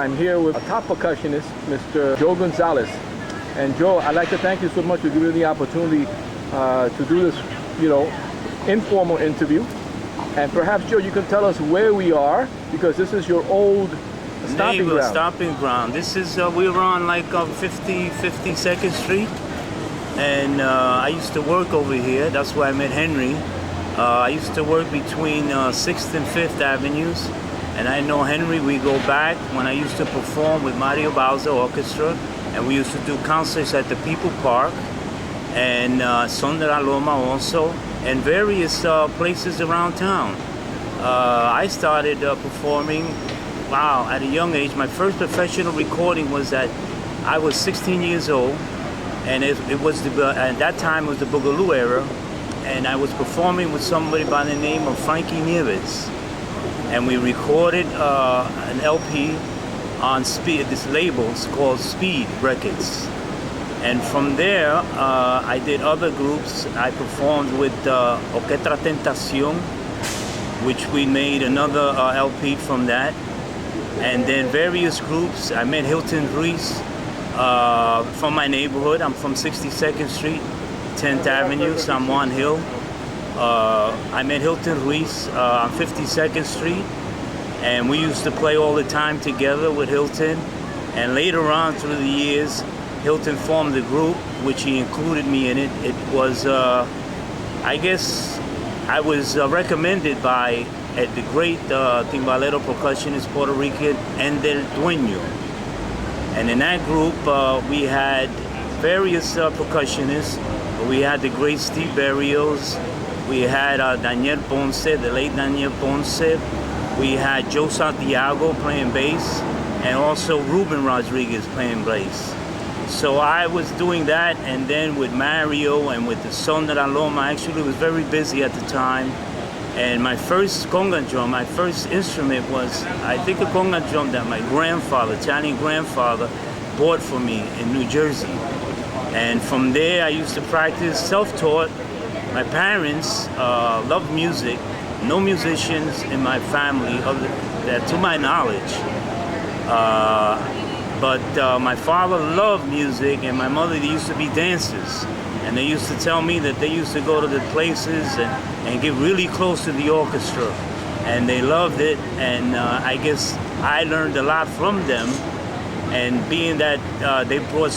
I'm here with a top percussionist, Mr. Joe González. And Joe, I'd like to thank you so much for giving me the opportunity to do this, informal interview. And perhaps, Joe, you can tell us where we are, because this is your old stomping ground. Stomping ground. This is, we were on like 52nd Street. And I used to work over here. That's where I met Henry. I used to work between 6th and 5th Avenues. And I know Henry, we go back when I used to perform with Mario Bauza Orchestra. And we used to do concerts at the People Park and Son de la Loma also, and various places around town. I started performing, at a young age. My first professional recording was at, I was 16 years old, and it was, at that time it was the Boogaloo era, and I was performing with somebody by the name of Frankie Nieves. And we recorded an LP on Speed, this label called Speed Records. And from there, I did other groups. I performed with Orquesta Tentación, which we made another LP from that. And then various groups. I met Hilton Ruiz from my neighborhood. I'm from 62nd Street, 10th Avenue, San Juan Hill. I met Hilton Ruiz on 52nd Street. And we used to play all the time together with Hilton. And later on through the years, Hilton formed a group, which he included me in it. It was, I guess, I was recommended by the great timbalero percussionist Puerto Rican, Endel Dueño. And in that group, we had various percussionists. We had the great Steve Berrios. We had Daniel Ponce, the late Daniel Ponce. We had Joe Santiago playing bass, and also Ruben Rodriguez playing bass. So I was doing that, and then with Mario and with the Son de la Loma, I actually was very busy at the time. And my first conga drum, my first instrument was, I think, a conga drum that my grandfather, Italian grandfather, bought for me in New Jersey. And from there, I used to practice self-taught. My parents loved music. No musicians in my family, other that, to my knowledge. But my father loved music, and my mother, they used to be dancers. And they used to tell me that they used to go to the places and get really close to the orchestra. And they loved it, and I guess I learned a lot from them. And being that they brought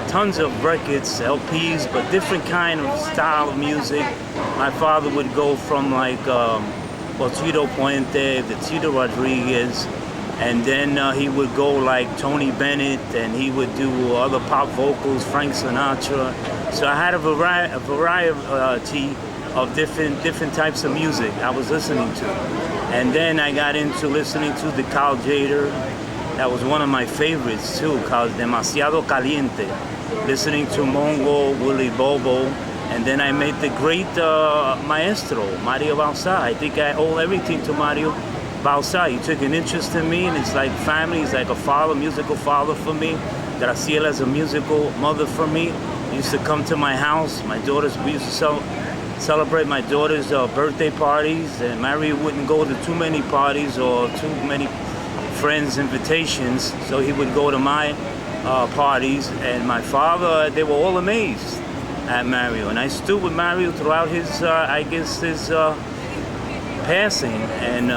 tons of records, LPs, but different kind of style of music. My father would go from like Tito Puente, the Tito Rodriguez, and then he would go like Tony Bennett, and he would do other pop vocals, Frank Sinatra. So I had a variety of different types of music I was listening to. And then I got into listening to the Carl Jader. That was one of my favorites too, called Demasiado Caliente. Listening to Mongo, Willie Bobo, and then I met the great maestro, Mario Bauza. I think I owe everything to Mario Bauza. He took an interest in me, and it's like family. He's like a father, musical father for me. Graciela's a musical mother for me. He used to come to my house. My daughters, we used to celebrate my daughter's birthday parties, and Mario wouldn't go to too many parties or too many friends' invitations, so he would go to my parties, and my father, they were all amazed at Mario. And I stood with Mario throughout his, I guess, his passing. And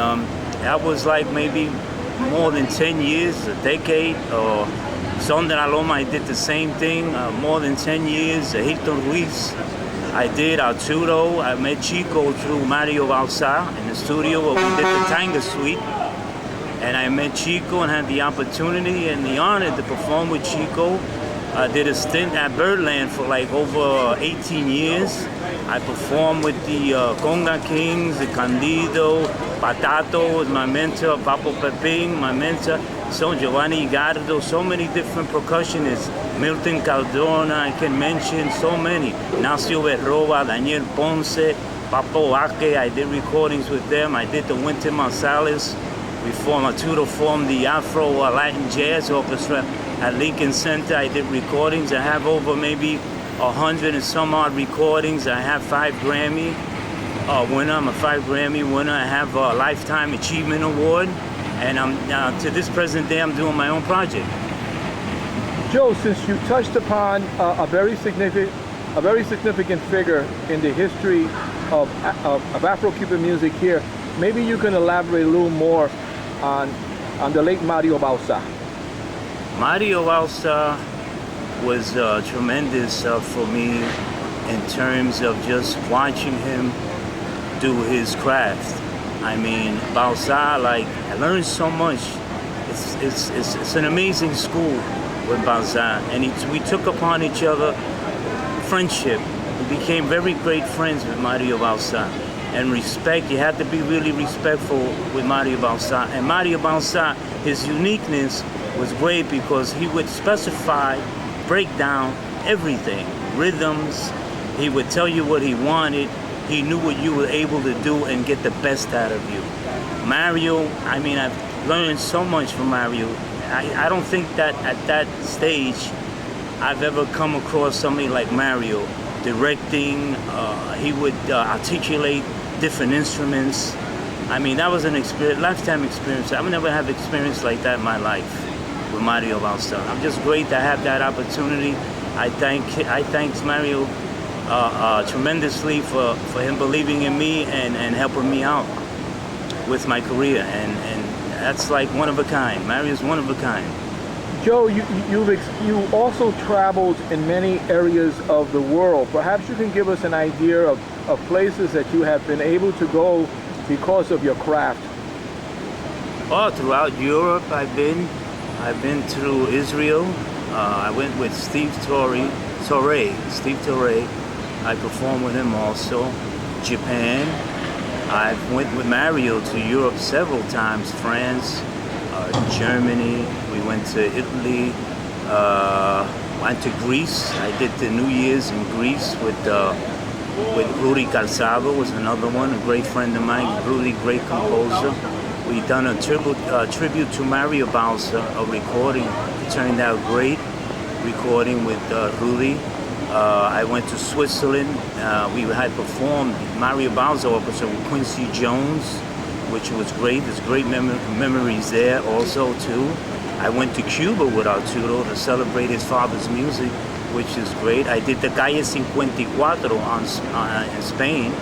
that was like maybe more than 10 years, a decade. Or Son de la Loma, I did the same thing, more than 10 years. Hilton Ruiz, I did Arturo. I met Chico through Mario Bauza in the studio where we did the Tanga Suite. And I met Chico and had the opportunity and the honor to perform with Chico. I did a stint at Birdland for like over 18 years. I performed with the Conga Kings, the Candido, Patato was my mentor, Papo Pepin, my mentor, so Giovanni Gardo, so many different percussionists. Milton Cardona, I can mention so many. Nacio Berroba, Daniel Ponce, Papo Ake, I did recordings with them. I did the Winter Marsalis. We formed the Afro Latin Jazz Orchestra at Lincoln Center. I did recordings. I have over maybe 100 and some odd recordings. I have 5 Grammy winner. I'm a 5 Grammy winner. I have a Lifetime Achievement Award. And to this present day, I'm doing my own project. Joe, since you touched upon a very significant figure in the history of Afro-Cuban music here, maybe you can elaborate a little more on the late Mario Bauza. Mario Bauza was tremendous for me in terms of just watching him do his craft. I mean, Bauza, like, I learned so much. It's an amazing school with Bauza, and we took upon each other friendship. We became very great friends with Mario Bauza. And respect, you had to be really respectful with Mario Bauza. And Mario Bauza, his uniqueness was great because he would specify, break down everything, rhythms. He would tell you what he wanted. He knew what you were able to do and get the best out of you. Mario, I mean, I've learned so much from Mario. I don't think that at that stage I've ever come across somebody like Mario directing. He would articulate different instruments. I mean, that was an experience, lifetime experience. I would never have experience like that in my life with Mario Bauza. I'm just great to have that opportunity. I thank Mario tremendously for him believing in me and helping me out with my career. And that's like one of a kind. Mario's one of a kind. Joe, you also traveled in many areas of the world. Perhaps you can give us an idea of places that you have been able to go because of your craft. Oh, throughout Europe I've been through Israel. I went with Steve Torre. I performed with him also. Japan. I went with Mario to Europe several times. France, Germany. We went to Italy. Went to Greece. I did the New Year's in Greece with Rudy Calzado was another one, a great friend of mine. Rudy, great composer. We done a tribute to Mario Bauza, a recording. It turned out great. Recording with Rudy. I went to Switzerland. We had performed Mario Bauza orchestra with Quincy Jones, which was great. There's great memories there also too. I went to Cuba with Arturo to celebrate his father's music, which is great. I did the Calle 54 in Spain.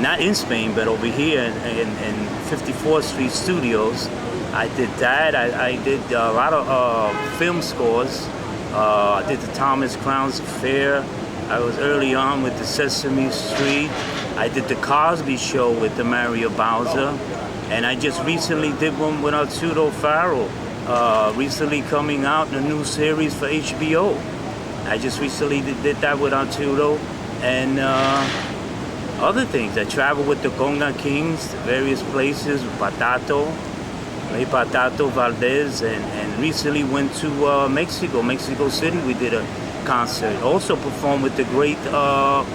Not in Spain, but over here in 54th Street Studios. I did that. I did a lot of film scores. I did the Thomas Crown's Affair. I was early on with the Sesame Street. I did the Cosby Show with the Mario Bauza. And I just recently did one with Arturo Farrell. Recently coming out in a new series for HBO. I just recently did that with Arturo. And other things. I traveled with the Conga Kings to various places, Patato Valdez, and recently went to Mexico City. We did a concert. Also performed with the great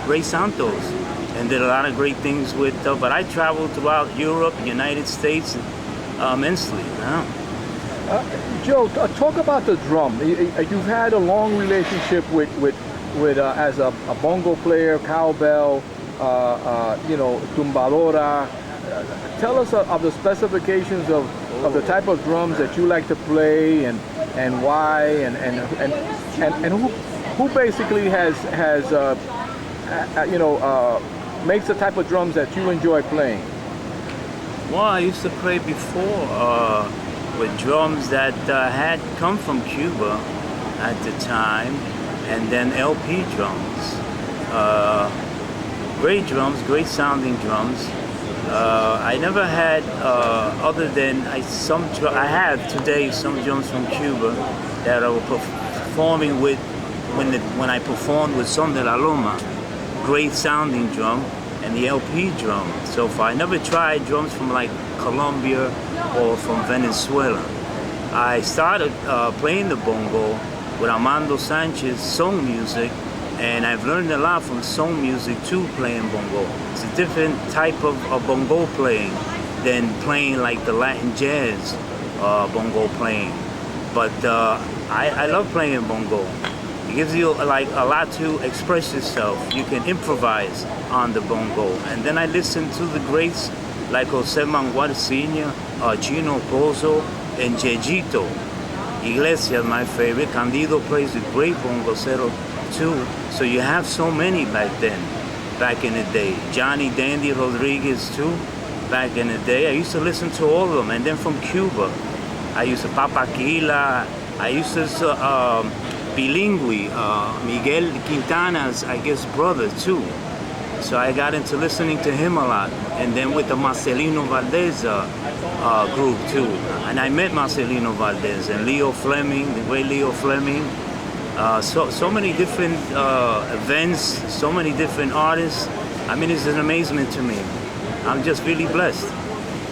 Ray Santos, and did a lot of great things with. But I traveled throughout Europe, United States, immensely. Joe, talk about the drum. You've had a long relationship with as a bongo player, cowbell, tumbadora. Tell us of the specifications of the type of drums that you like to play and why and who basically makes the type of drums that you enjoy playing. Well, I used to play before with drums that had come from Cuba at the time, and then LP drums. Great drums, great sounding drums. I never had, other than I have today some drums from Cuba that I was performing with when I performed with Son de la Loma. Great sounding drum, and the LP drum so far. I never tried drums from like Colombia or from Venezuela. I started playing the bongo with Armando Sanchez, song music, and I've learned a lot from song music too, playing bongo. It's a different type of bongo playing than playing like the Latin jazz bongo playing. But I love playing bongo. It gives you like a lot to express yourself. You can improvise on the bongo. And then I listen to the greats like Jose Mangual Sr., Gino Pozo, and Jejito. Iglesias, my favorite. Candido plays the great bongocero too. So you have so many back then, back in the day. Johnny Dandy Rodriguez too, back in the day. I used to listen to all of them. And then from Cuba, I used to Papaquila. I used to Bilingüe, Miguel Quintana's, I guess, brother too. So I got into listening to him a lot. And then with the Marcelino Valdez group too. And I met Marcelino Valdez and Leo Fleming, the great Leo Fleming. So many different events, so many different artists. I mean, it's an amazement to me. I'm just really blessed.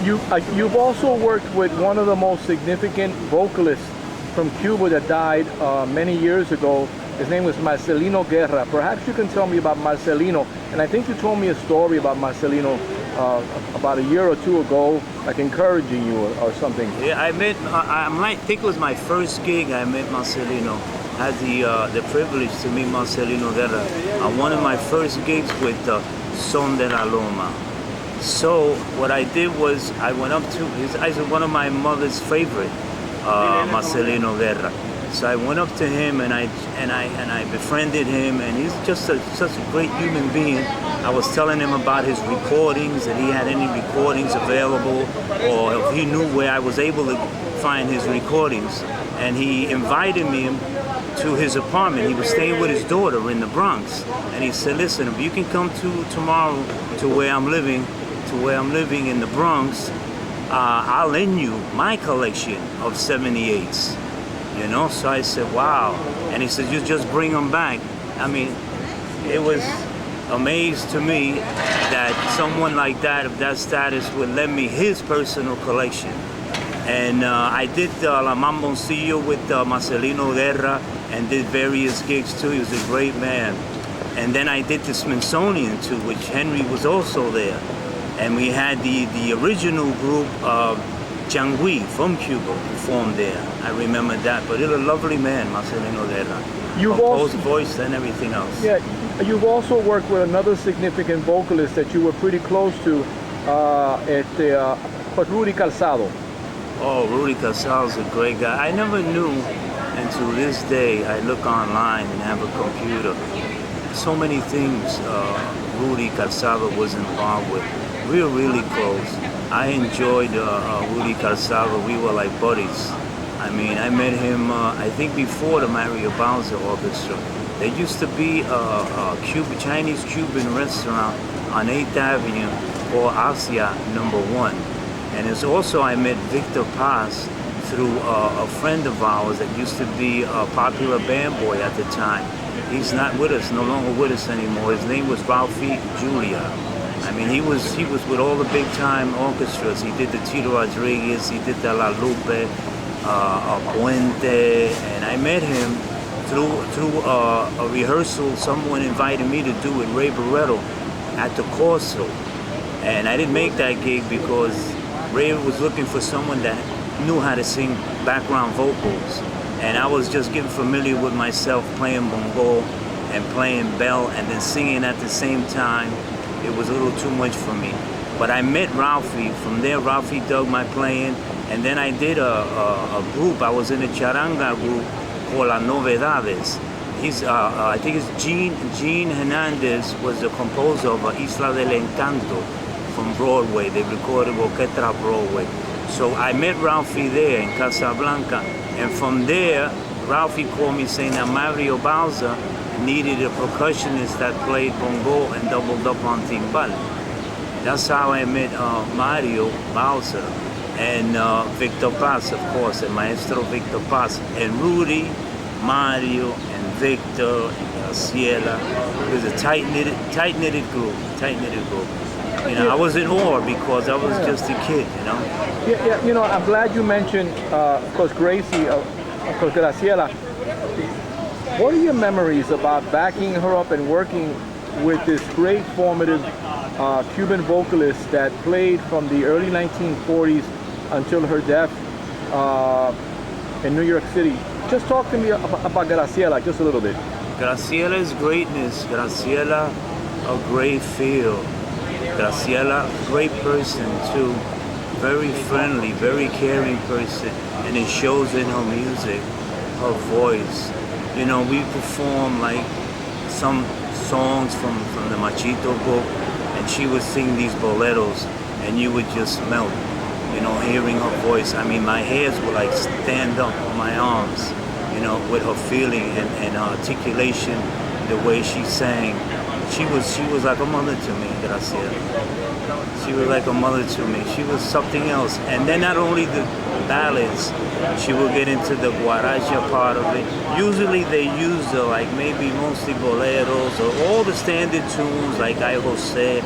You've also worked with one of the most significant vocalists from Cuba that died many years ago. His name was Marcelino Guerra. Perhaps you can tell me about Marcelino. And I think you told me a story about Marcelino about a year or two ago, like encouraging you or something. Yeah, I think it was my first gig. I met Marcelino. I had the privilege to meet Marcelino Guerra on one of my first gigs with Son de la Loma. So what I did was I went up to he's one of my mother's favorite, Marcelino Guerra. So I went up to him and I befriended him, and he's just such a great human being. I was telling him about his recordings, that he had any recordings available, or if he knew where I was able to find his recordings. And he invited me to his apartment. He was staying with his daughter in the Bronx, and he said, "Listen, if you can come tomorrow to where I'm living in the Bronx, I'll lend you my collection of 78s." You know, so I said, wow. And he said, "You just bring them back." I mean, it was amazing to me that someone like that, of that status, would lend me his personal collection. And I did La Mamboncillo with Marcelino Guerra and did various gigs too. He was a great man. And then I did the Smithsonian too, which Henry was also there. And we had the original group of Changui from Cuba performed there. I remember that, but he was a lovely man, Marcelino Guerra. You've also voice and everything else. Yeah, you've also worked with another significant vocalist that you were pretty close to, but Rudy Calzado. Oh, Rudy Calzado's a great guy. I never knew until this day. I look online and have a computer. So many things Rudy Calzado was involved with. We were really close. I enjoyed Rudy Calzado. We were like buddies. I mean, I met him, I think before the Mario Bowser Orchestra. There used to be a Chinese-Cuban restaurant on 8th Avenue called Asia #1. And it's also, I met Victor Paz through a friend of ours that used to be a popular band boy at the time. He's not with us, no longer with us anymore. His name was Ralphie Julia. I mean, he was with all the big time orchestras. He did the Tito Rodriguez, he did the La Lupe, Puente, and I met him through a rehearsal. Someone invited me to do with Ray Barretto at the Corso. And I didn't make that gig because Ray was looking for someone that knew how to sing background vocals. And I was just getting familiar with myself playing bongo and playing bell and then singing at the same time. It was a little too much for me. But I met Ralphie. From there, Ralphie dug my playing. And then I did a group. I was in a charanga group called La Novedades. I think it's Gene Hernandez was the composer of Isla del Encanto from Broadway. They recorded Orquestra Broadway. So I met Ralphie there in Casablanca. And from there, Ralphie called me saying that Mario Bowser needed a percussionist that played bongo and doubled up on timbal. That's how I met Mario Bowser and Victor Paz, of course, and Maestro Victor Paz, and Rudy, Mario, and Victor, and Graciela. It was a tight-knitted group. You know, I was in awe because I was just a kid, you know. Yeah, you know, I'm glad you mentioned, of course, Gracie, of course, Graciela. What are your memories about backing her up and working with this great, formative Cuban vocalist that played from the early 1940s until her death in New York City? Just talk to me about Graciela just a little bit. Graciela is greatness. Graciela, a great feel. Graciela, great person too, very friendly, very caring person, and it shows in her music, her voice. You know, we perform like some songs from the Machito book, and she would sing these boleros, and you would just melt, you know, hearing her voice. I mean, my hairs would like stand up on my arms, you know, with her feeling and her articulation, the way she sang. She was like a mother to me, Graciela. She was like a mother to me. She was something else. And then not only the ballads, she would get into the guaracha part of it. Usually they use like maybe mostly boleros or all the standard tunes like Ay Jose,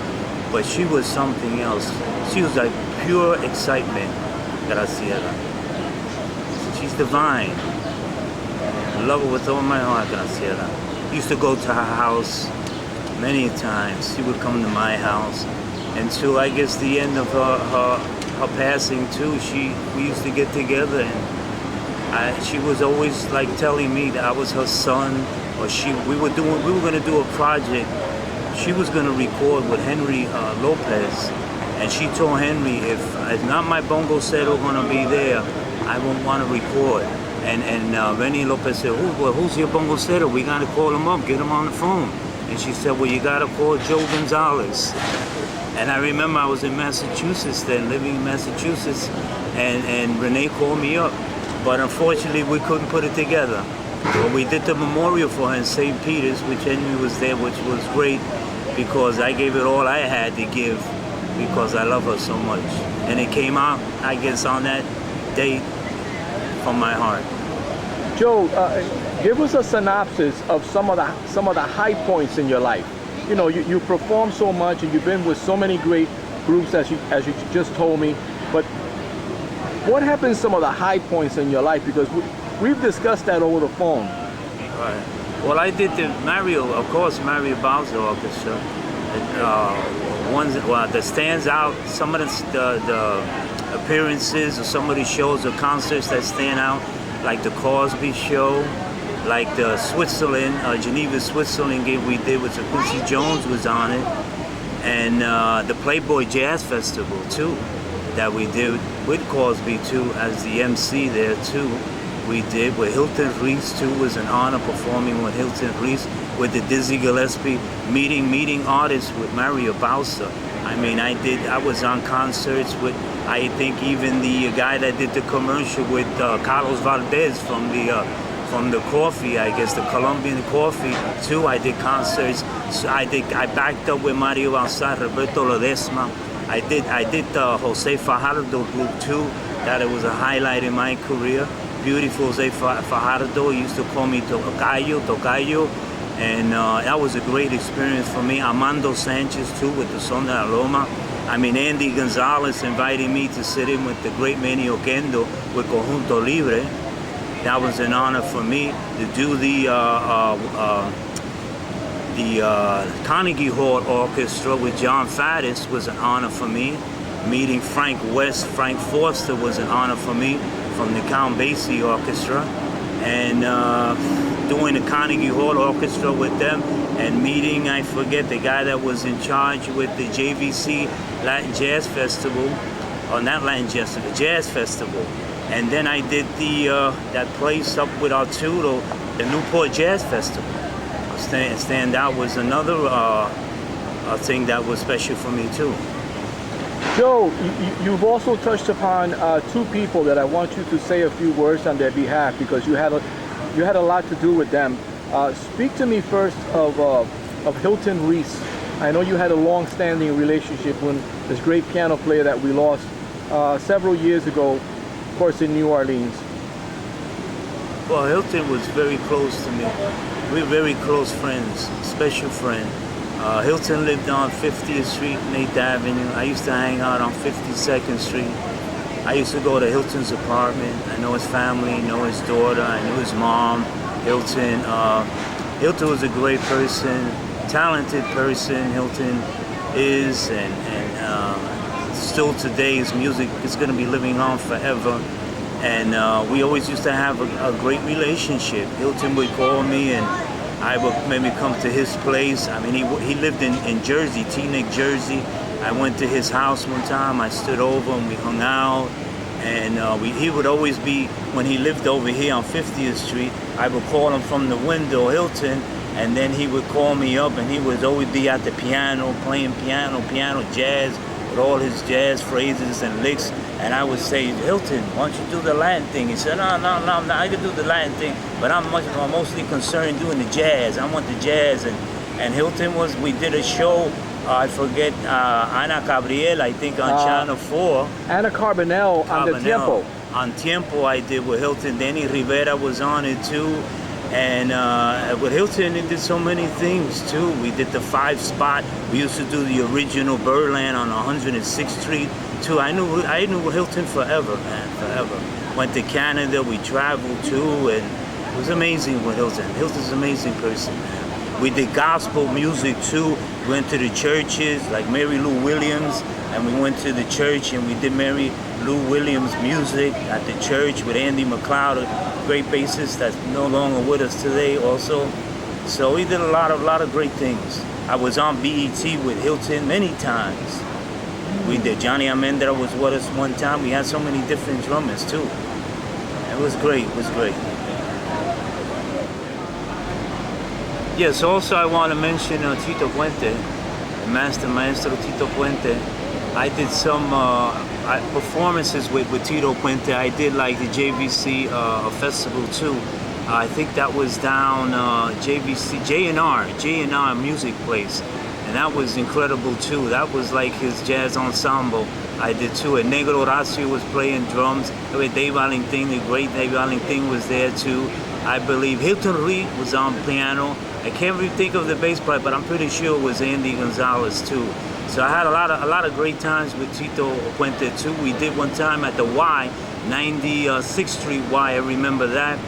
but she was something else. She was like pure excitement, Graciela. She's divine. I love her with all my heart, Graciela. Used to go to her house many times. She would come to my house. Until I guess the end of her passing too, we used to get together, and she was always like telling me that I was her son, or we were going to do a project. She was going to record with Henry Lopez, and she told Henry, if not my bongo set are going to be there, I won't want to record. And Renny Lopez said, who's your bongo setter? We got to call him up, get him on the phone. And she said, well, you got to call Joe González. And I remember I was in Massachusetts then, living in Massachusetts, and Renee called me up. But unfortunately, we couldn't put it together. But we did the memorial for her in St. Peter's, which Henry was there, which was great, because I gave it all I had to give, because I love her so much. And it came out, I guess, on that date from my heart. Joe, give us a synopsis of some of the high points in your life. You know, you perform so much, and you've been with so many great groups, as you just told me. But what happened some of the high points in your life? Because we've discussed that over the phone. Right. Well, I did the Mario Bowser Orchestra. Ones that stands out. Some of the appearances, or some of the shows or concerts that stand out, like the Cosby Show, like the Switzerland, Geneva, Switzerland game we did with Quincy Jones was on it, and the Playboy Jazz Festival too, that we did with Cosby too as the MC there too. We did with Hilton Reese too. Was an honor performing with Hilton Reese, with the Dizzy Gillespie, meeting artists with Mario Bowser. I mean, I was on concerts with, I think, even the guy that did the commercial with Carlos Valdez from the coffee, I guess, the Colombian coffee too. I did concerts. So I backed up with Mario Bowser, Roberto Ledesma. I did the Jose Fajardo group too. That it was a highlight in my career. Beautiful Jose Fajardo. He used to call me Tocayo. And that was a great experience for me. Armando Sanchez too, with the Son de la Loma. I mean, Andy Gonzalez invited me to sit in with the great Manny Oquendo with Conjunto Libre. That was an honor for me to do the Carnegie Hall Orchestra with John Faddis was an honor for me. Meeting Frank Foster was an honor for me from the Count Basie Orchestra. And doing the Carnegie Hall Orchestra with them, and meeting, I forget, the guy that was in charge with the JVC Latin Jazz Festival, or not Latin Jazz, the Jazz Festival. And then I did that place up with Arturo, the Newport Jazz Festival. Stand Out was another thing that was special for me too. Joe, you've also touched upon two people that I want you to say a few words on their behalf, because you had a lot to do with them. Speak to me first of Hilton Reese. I know you had a long-standing relationship with this great piano player that we lost several years ago, of course, in New Orleans. Well, Hilton was very close to me. We were very close friends, special friend. Hilton lived on 50th Street, 8th Avenue. I used to hang out on 52nd Street. I used to go to Hilton's apartment. I know his family, I know his daughter, I knew his mom, Hilton. Hilton was a great person, talented person. Hilton is, and still today his music is going to be living on forever. And we always used to have a great relationship. Hilton would call me, and I would maybe come to his place. I mean, he lived in Jersey, Teaneck, Jersey, I went to his house one time, I stood over and we hung out. And he would always be, when he lived over here on 50th Street, I would call him from the window, Hilton, and then he would call me up and he would always be at the piano, playing piano, jazz, with all his jazz phrases and licks. And I would say, Hilton, why don't you do the Latin thing? He said, no, I can do the Latin thing, but I'm mostly concerned doing the jazz. I want the jazz. And Hilton we did a show, I forget, Ana Gabriel, I think on Channel 4. Ana Carbonell on the Tiempo. On Tiempo I did with Hilton. Danny Rivera was on it too. And with Hilton, he did so many things too. We did the 5 spot. We used to do the original Birdland on 106th Street too. I knew Hilton forever, man, forever. Went to Canada, we traveled too, and it was amazing with Hilton. Hilton's an amazing person, man. We did gospel music too. We went to the churches like Mary Lou Williams, and we went to the church and we did Mary Lou Williams music at the church with Andy McLeod, a great bassist that's no longer with us today also. So we did a lot of great things. I was on BET with Hilton many times. We did Johnny Amendra was with us one time. We had so many different drummers too. It was great, it was great. Yes, also I want to mention Tito Puente, Maestro Tito Puente. I did some performances with Tito Puente. I did like the JVC festival too. I think that was down JVC, J&R Music Place. And that was incredible too. That was like his jazz ensemble. I did too. And Negro Horacio was playing drums. Dave Valentin, the great Dave Valentin was there too. I believe Hilton Reed was on piano. I can't really think of the bass player, but I'm pretty sure it was Andy González too. So I had a lot of great times with Tito Puente too. We did one time at the Y, 96th Street Y, I remember that.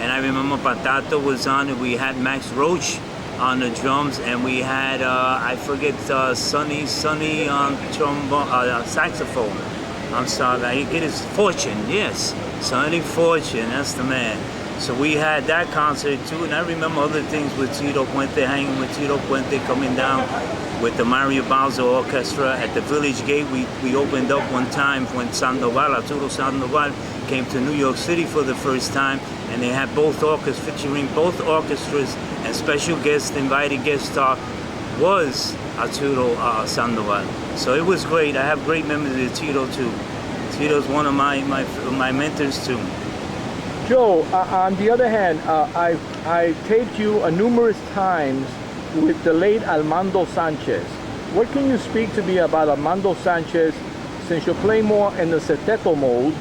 And I remember Patato was on it. We had Max Roach on the drums, and we had, I forget, Sonny on trombone, saxophone. I'm sorry, I get his Fortune, yes. Sonny Fortune, that's the man. So we had that concert too, and I remember other things with Tito Puente, hanging with Tito Puente, coming down with the Mario Bowser Orchestra at the Village Gate. We opened up one time when Arturo Sandoval came to New York City for the first time, and they had both orchestras, featuring both orchestras, and special guest, invited guest star was Arturo Sandoval. So it was great. I have great memories of Tito too. Tito's one of my mentors too. Joe, on the other hand, I taped you numerous times with the late Armando Sanchez. What can you speak to me about Armando Sanchez, since you play more in the seteto mode?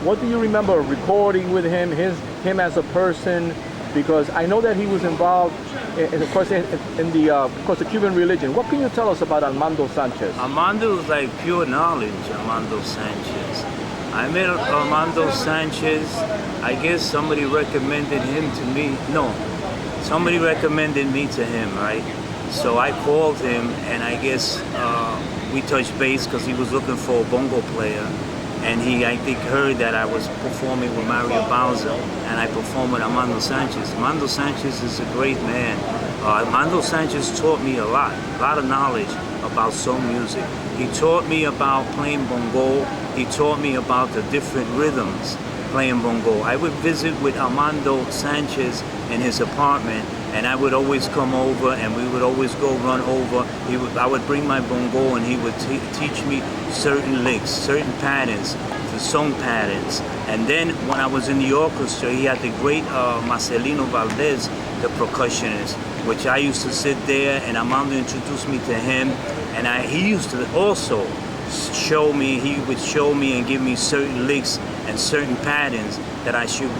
What do you remember recording with him, him as a person? Because I know that he was involved, of course, in the Cuban religion. What can you tell us about Armando Sanchez? Armando is like pure knowledge, Armando Sanchez. I met Armando Sanchez. I guess somebody recommended him to me. No, somebody recommended me to him, right? So I called him, and I guess we touched base because he was looking for a bongo player. And he, I think, heard that I was performing with Mario Bowser, and I performed with Armando Sanchez. Armando Sanchez is a great man. Armando Sanchez taught me a lot of knowledge about soul music. He taught me about playing bongo. He taught me about the different rhythms playing bongo. I would visit with Armando Sanchez in his apartment, and I would always come over, and we would always go run over. I would bring my bongo, and he would teach me certain licks, certain patterns, the song patterns. And then when I was in the orchestra, he had the great Marcelino Valdez, the percussionist, which I used to sit there, and Armando introduced me to him. And he used to also show me, he would show me and give me certain licks and certain patterns that I should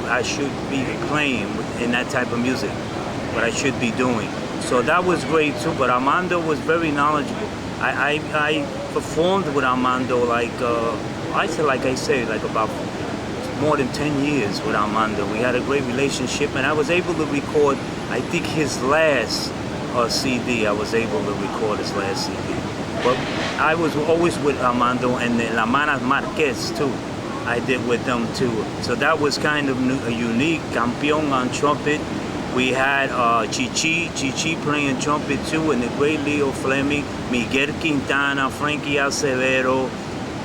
be playing in that type of music, what I should be doing. So that was great too, but Armando was very knowledgeable. I performed with Armando like I say, about more than 10 years with Armando. We had a great relationship, and I was able to record, I think, his last CD. I was able to record his last CD. But I was always with Armando, and the La Manas Marquez too. I did with them too. So that was kind of unique. Campeón on trumpet, We had Chichi playing trumpet too, and the great Leo Fleming, Miguel Quintana, Frankie Acevedo,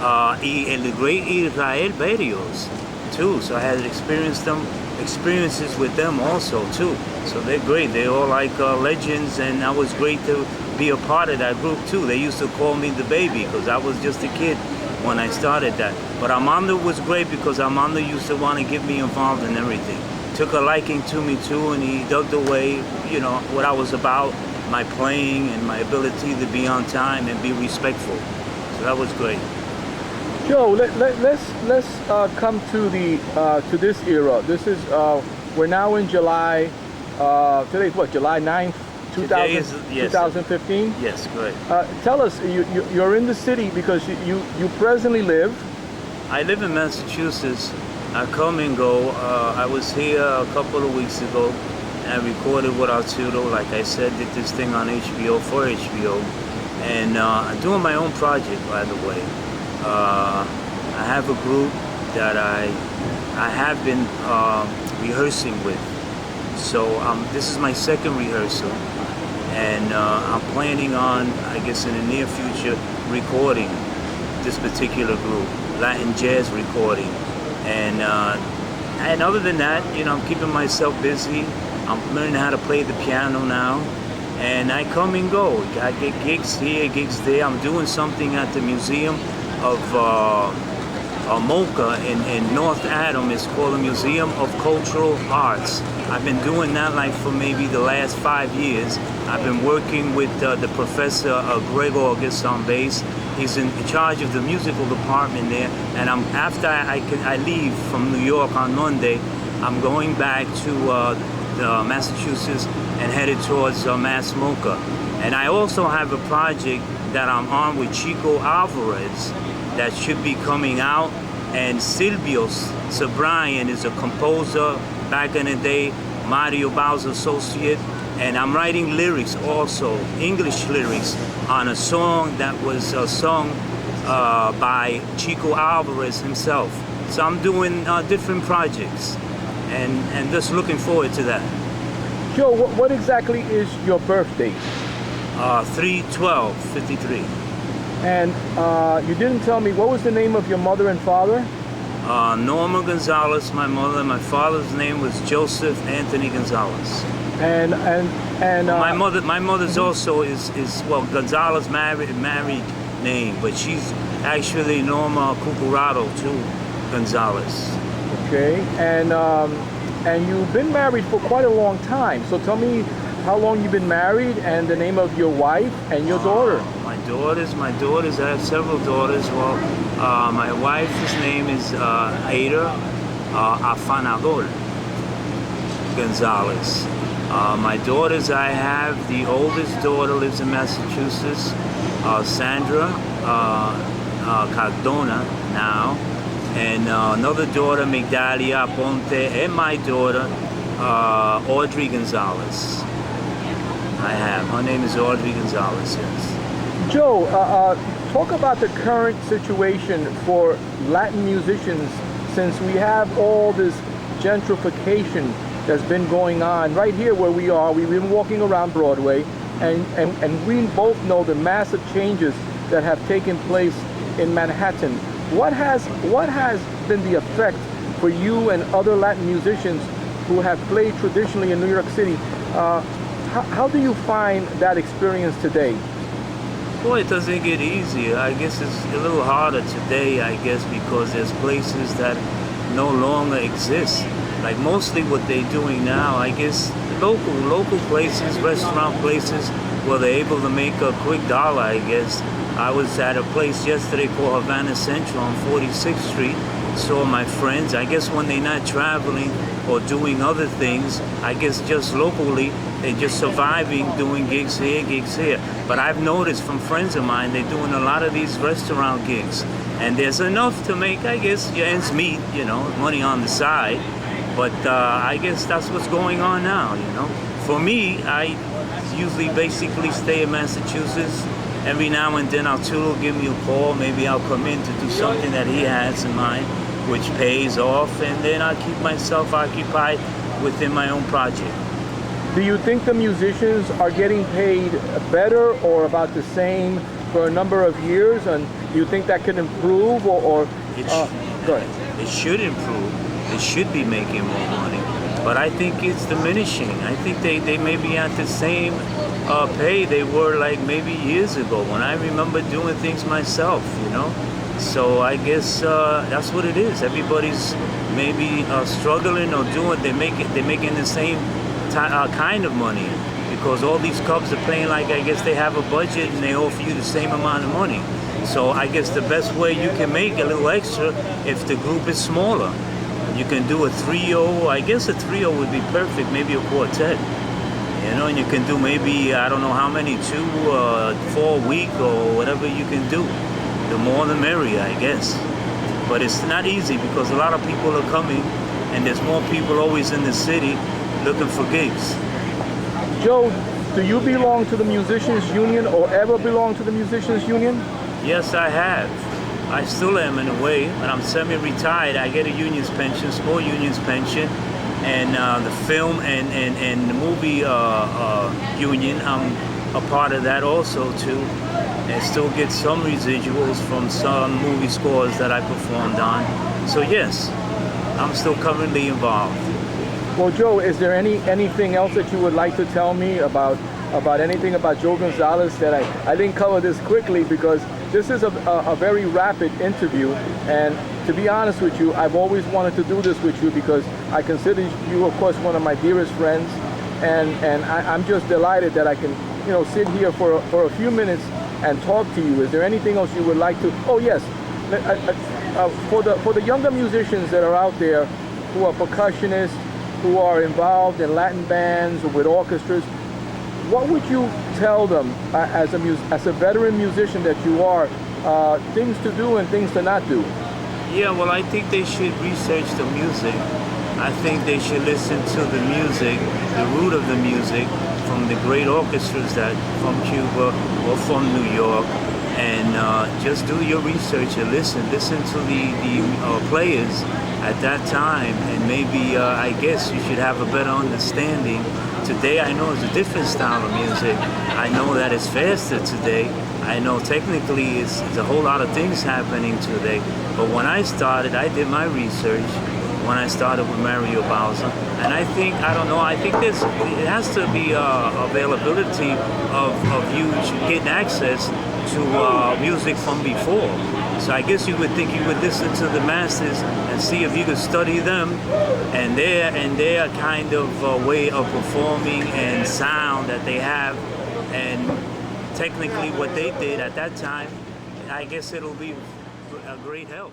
and the great Israel Berrios too. So I had experiences with them also too. So they're great. They're all like legends, and that was great to be a part of that group too. They used to call me the baby because I was just a kid when I started that. But Armando was great because Armando used to want to get me involved in everything. Took a liking to me too, and he dug the way, you know, what I was about, my playing and my ability to be on time and be respectful. So that was great. Joe, let's come to this era. This is we're now in July. Today's what? July 9th, 2015. Yes, great. Tell us, you're in the city because you presently live. I live in Massachusetts. I come and go. I was here a couple of weeks ago and I recorded with Arturo. Like I said, did this thing on HBO for HBO. And I'm doing my own project, by the way. I have a group that I have been rehearsing with. So this is my second rehearsal. And I'm planning on, I guess in the near future, recording this particular group, Latin jazz recording. And other than that, you know, I'm keeping myself busy. I'm learning how to play the piano now. And I come and go. I get gigs here, gigs there. I'm doing something at the Museum of Mocha in North Adam. It's called the Museum of Cultural Arts. I've been doing that like for maybe the last 5 years. I've been working with the professor Greg August on bass. He's in charge of the musical department there. And after I leave from New York on Monday, I'm going back to Massachusetts and headed towards Mass Mocha. And I also have a project that I'm on with Chico Alvarez that should be coming out. And Silvio Sobrian is a composer back in the day, Mario Bau's associate. And I'm writing lyrics also, English lyrics, on a song that was sung by Chico Alvarez himself. So I'm doing different projects and just looking forward to that. Joe, what exactly is your birth date? 3/12/53. And you didn't tell me, what was the name of your mother and father? Norma González, my mother. My father's name was Joseph Anthony González. And my mother's also is well, González married name, but she's actually Norma Cucurado too, González. Okay, and you've been married for quite a long time. So tell me how long you've been married and the name of your wife and your daughter. My daughters. I have several daughters. Well, my wife's name is Ada Afanador González. My daughters, I have, the oldest daughter lives in Massachusetts, Sandra Cardona now, and another daughter, Migdalia Ponte, and my daughter, Audrey González. I have. Her name is Audrey González, yes. Joe, talk about the current situation for Latin musicians since we have all this gentrification that's been going on right here where we are. We've been walking around Broadway, and we both know the massive changes that have taken place in Manhattan. What has been the effect for you and other Latin musicians who have played traditionally in New York City? How do you find that experience today? Boy, it doesn't get easier. I guess it's a little harder today, I guess, because there's places that no longer exist. Like mostly what they're doing now, I guess, local places, restaurant places, where they're able to make a quick dollar, I guess. I was at a place yesterday called Havana Central on 46th Street. Saw my friends. I guess when they're not traveling or doing other things, I guess just locally, they're just surviving, doing gigs here. But I've noticed from friends of mine, they're doing a lot of these restaurant gigs. And there's enough to make, I guess, your ends meet, you know, money on the side. But I guess that's what's going on now, you know. For me, I usually basically stay in Massachusetts. Every now and then Arturo will give me a call. Maybe I'll come in to do something that he has in mind, which pays off. And then I'll keep myself occupied within my own project. Do you think the musicians are getting paid better or about the same for a number of years? And do you think that can improve or go ahead. It should improve. They should be making more money. But I think it's diminishing. I think they may be at the same pay they were like maybe years ago when I remember doing things myself, you know? So I guess that's what it is. Everybody's maybe struggling or doing, they're making the same kind of money because all these clubs are playing like I guess they have a budget and they offer you the same amount of money. So I guess the best way you can make a little extra if the group is smaller. You can do a trio. I guess a trio would be perfect, maybe a quartet. You know, and you can do maybe, I don't know how many, 2, 4 a week or whatever you can do. The more the merrier, I guess. But it's not easy because a lot of people are coming and there's more people always in the city looking for gigs. Joe, do you belong to the Musicians Union or ever belong to the Musicians Union? Yes, I have. I still am in a way, but I'm semi-retired. I get a union's pension, small union's pension, and the film and the movie union, I'm a part of that also too. And still get some residuals from some movie scores that I performed on. So yes, I'm still currently involved. Well, Joe, is there anything else that you would like to tell me about anything about Joe González that I didn't cover this quickly because this is a very rapid interview, and to be honest with you, I've always wanted to do this with you because I consider you, of course, one of my dearest friends, and I'm just delighted that I can, you know, sit here for a few minutes and talk to you. Is there anything else you would like to? Oh yes, for the younger musicians that are out there who are percussionists, who are involved in Latin bands or with orchestras, what would you tell them as a veteran musician that you are, things to do and things to not do? Yeah, well, I think they should research the music. I think they should listen to the music, the root of the music, from the great orchestras that from Cuba or from New York, and just do your research and listen to the players at that time, and maybe I guess you should have a better understanding. Today I know it's a different style of music. I know that it's faster today. I know technically it's a whole lot of things happening today. But when I started, I did my research when I started with Mario Bowser. And I think it has to be availability of you getting access to music from before. So I guess you would think you would listen to the masters and see if you could study them and their kind of way of performing and sound that they have, and technically what they did at that time. I guess it'll be a great help.